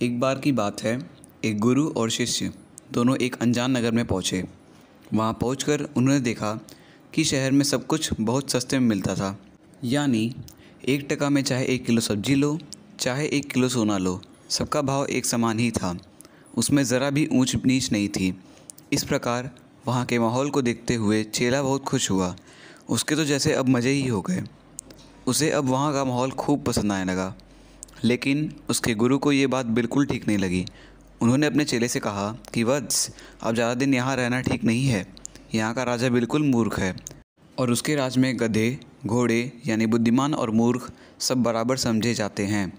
एक बार की बात है, एक गुरु और शिष्य दोनों एक अनजान नगर में पहुँचे। वहाँ पहुंचकर उन्होंने देखा कि शहर में सब कुछ बहुत सस्ते में मिलता था। यानी 1 टका में चाहे 1 किलो सब्जी लो, चाहे 1 किलो सोना लो, सबका भाव एक समान ही था। उसमें ज़रा भी ऊंच नीच नहीं थी। इस प्रकार वहाँ के माहौल को देखते हुए चेला बहुत खुश हुआ। उसके तो जैसे अब मज़े ही हो गए। उसे अब वहाँ का माहौल खूब पसंद आने लगा। लेकिन उसके गुरु को ये बात बिल्कुल ठीक नहीं लगी। उन्होंने अपने चेले से कहा कि वत्स, अब ज़्यादा दिन यहाँ रहना ठीक नहीं है। यहाँ का राजा बिल्कुल मूर्ख है और उसके राज में गधे, घोड़े यानी बुद्धिमान और मूर्ख सब बराबर समझे जाते हैं।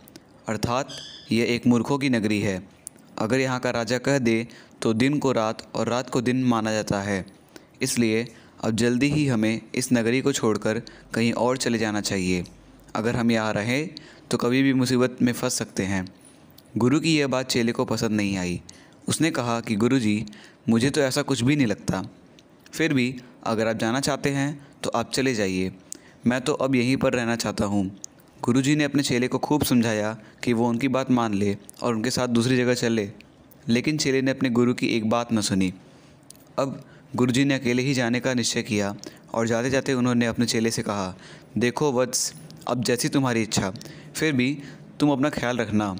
अर्थात यह एक मूर्खों की नगरी है। अगर यहाँ का राजा कह दे तो दिन को रात और रात को दिन माना जाता है। इसलिए अब जल्दी ही हमें इस नगरी को छोड़कर कहीं और चले जाना चाहिए। अगर हम यहाँ रहें तो कभी भी मुसीबत में फंस सकते हैं। गुरु की यह बात चेले को पसंद नहीं आई। उसने कहा कि गुरुजी, मुझे तो ऐसा कुछ भी नहीं लगता। फिर भी अगर आप जाना चाहते हैं तो आप चले जाइए। मैं तो अब यहीं पर रहना चाहता हूँ। गुरुजी ने अपने चेले को खूब समझाया कि वो उनकी बात मान ले और उनके साथ दूसरी जगह चले। लेकिन चेले ने अपने गुरु की एक बात न सुनी। अब गुरुजी ने अकेले ही जाने का निश्चय किया और जाते जाते उन्होंने अपने चेले से कहा, देखो वत्स, अब जैसी तुम्हारी इच्छा, फिर भी तुम अपना ख्याल रखना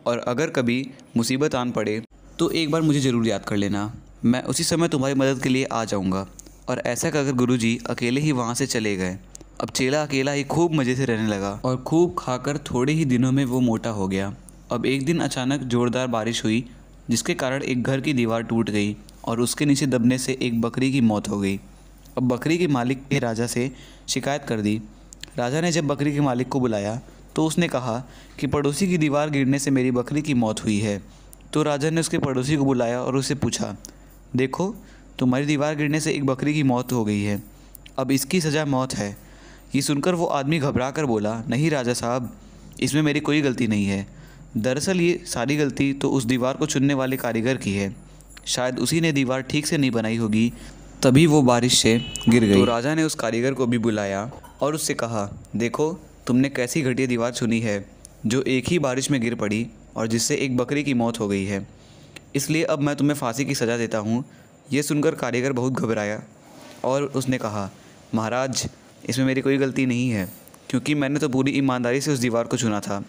और अगर कभी मुसीबत आन पड़े तो एक बार मुझे ज़रूर याद कर लेना। मैं उसी समय तुम्हारी मदद के लिए आ जाऊंगा। और ऐसा कहकर गुरुजी अकेले ही वहाँ से चले गए। अब चेला अकेला ही खूब मज़े से रहने लगा और खूब खाकर थोड़े ही दिनों में वो मोटा हो गया। अब एक दिन अचानक ज़ोरदार बारिश हुई, जिसके कारण एक घर की दीवार टूट गई और उसके नीचे दबने से एक बकरी की मौत हो गई। अब बकरी के मालिक ने राजा से शिकायत कर दी। राजा ने जब बकरी के मालिक को बुलाया तो उसने कहा कि पड़ोसी की दीवार गिरने से मेरी बकरी की मौत हुई है। तो राजा ने उसके पड़ोसी को बुलाया और उससे पूछा, देखो, तुम्हारी दीवार गिरने से एक बकरी की मौत हो गई है, अब इसकी सज़ा मौत है। ये सुनकर वो आदमी घबरा कर बोला, नहीं राजा साहब, इसमें मेरी कोई गलती नहीं है। दरअसल ये सारी गलती तो उस दीवार को चुनने वाले कारीगर की है। शायद उसी ने दीवार ठीक से नहीं बनाई होगी, तभी वो बारिश से गिर गई। तो राजा ने उस कारीगर को भी बुलाया और उससे कहा, देखो, तुमने कैसी घटिया दीवार चुनी है जो एक ही बारिश में गिर पड़ी और जिससे एक बकरी की मौत हो गई है। इसलिए अब मैं तुम्हें फांसी की सज़ा देता हूँ। ये सुनकर कारीगर बहुत घबराया और उसने कहा, महाराज, इसमें मेरी कोई गलती नहीं है, क्योंकि मैंने तो पूरी ईमानदारी से उस दीवार को चुना था।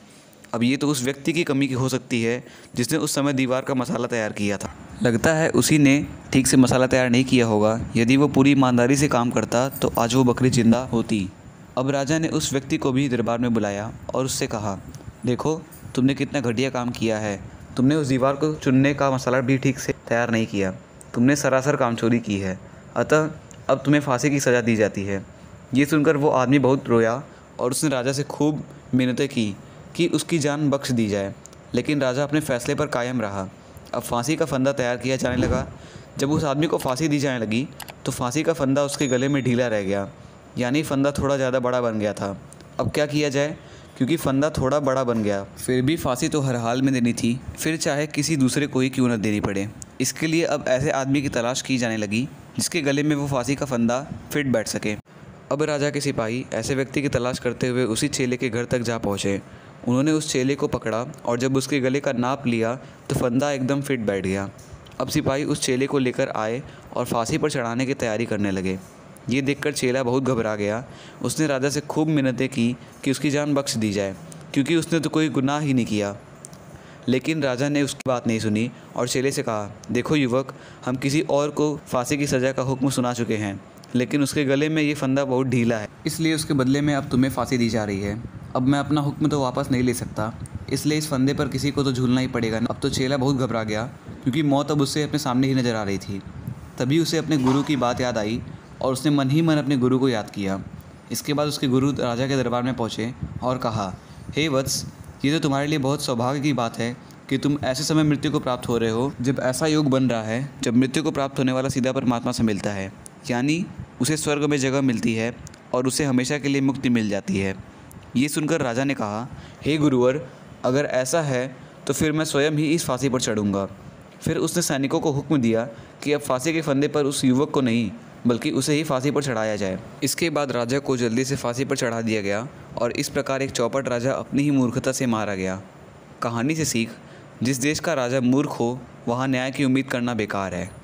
अब ये तो उस व्यक्ति की कमी की हो सकती है जिसने उस समय दीवार का मसाला तैयार किया था। लगता है उसी ने ठीक से मसाला तैयार नहीं किया होगा। यदि वो पूरी ईमानदारी से काम करता तो आज वो बकरी जिंदा होती। अब राजा ने उस व्यक्ति को भी दरबार में बुलाया और उससे कहा, देखो, तुमने कितना घटिया काम किया है। तुमने उस दीवार को चुनने का मसाला भी ठीक से तैयार नहीं किया। तुमने सरासर कामचोरी की है। अतः अब तुम्हें फांसी की सज़ा दी जाती है। ये सुनकर वो आदमी बहुत रोया और उसने राजा से खूब मिन्नतें की कि उसकी जान बख्श दी जाए। लेकिन राजा अपने फैसले पर कायम रहा। अब फांसी का फंदा तैयार किया जाने लगा। जब उस आदमी को फांसी दी जाने लगी तो फांसी का फंदा उसके गले में ढीला रह गया, यानी फंदा थोड़ा ज़्यादा बड़ा बन गया था। अब क्या किया जाए, क्योंकि फंदा थोड़ा बड़ा बन गया। फिर भी फांसी तो हर हाल में देनी थी, फिर चाहे किसी दूसरे को ही क्यों न देनी पड़े। इसके लिए अब ऐसे आदमी की तलाश की जाने लगी जिसके गले में वो फांसी का फंदा फिट बैठ सके। अब राजा के सिपाही ऐसे व्यक्ति की तलाश करते हुए उसी चेले के घर तक जा पहुँचे। उन्होंने उस चेले को पकड़ा और जब उसके गले का नाप लिया तो फंदा एकदम फिट बैठ गया। अब सिपाही उस चेले को लेकर आए और फांसी पर चढ़ाने की तैयारी करने लगे। ये देखकर चेला बहुत घबरा गया। उसने राजा से खूब मिन्नतें की कि उसकी जान बख्श दी जाए, क्योंकि उसने तो कोई गुनाह ही नहीं किया। लेकिन राजा ने उसकी बात नहीं सुनी और चेले से कहा, देखो युवक, हम किसी और को फांसी की सज़ा का हुक्म सुना चुके हैं, लेकिन उसके गले में ये फंदा बहुत ढीला है, इसलिए उसके बदले में अब तुम्हें फांसी दी जा रही है। अब मैं अपना हुक्म तो वापस नहीं ले सकता, इसलिए इस फंदे पर किसी को तो झूलना ही पड़ेगा। अब तो चेला बहुत घबरा गया, क्योंकि मौत अब उससे अपने सामने ही नज़र आ रही थी। तभी उसे अपने गुरु की बात याद आई और उसने मन ही मन अपने गुरु को याद किया। इसके बाद उसके गुरु राजा के दरबार में पहुँचे और कहा, हे वत्स, ये तो तुम्हारे लिए बहुत सौभाग्य की बात है कि तुम ऐसे समय मृत्यु को प्राप्त हो रहे हो जब ऐसा योग बन रहा है जब मृत्यु को प्राप्त होने वाला सीधा परमात्मा से मिलता है, यानी उसे स्वर्ग में जगह मिलती है और उसे हमेशा के लिए मुक्ति मिल जाती है। ये सुनकर राजा ने कहा, हे गुरुवर, अगर ऐसा है तो फिर मैं स्वयं ही इस फांसी पर चढ़ूँगा। फिर उसने सैनिकों को हुक्म दिया कि अब फांसी के फंदे पर उस युवक को नहीं बल्कि उसे ही फांसी पर चढ़ाया जाए। इसके बाद राजा को जल्दी से फांसी पर चढ़ा दिया गया और इस प्रकार एक चौपट राजा अपनी ही मूर्खता से मारा गया। कहानी से सीख, जिस देश का राजा मूर्ख हो वहाँ न्याय की उम्मीद करना बेकार है।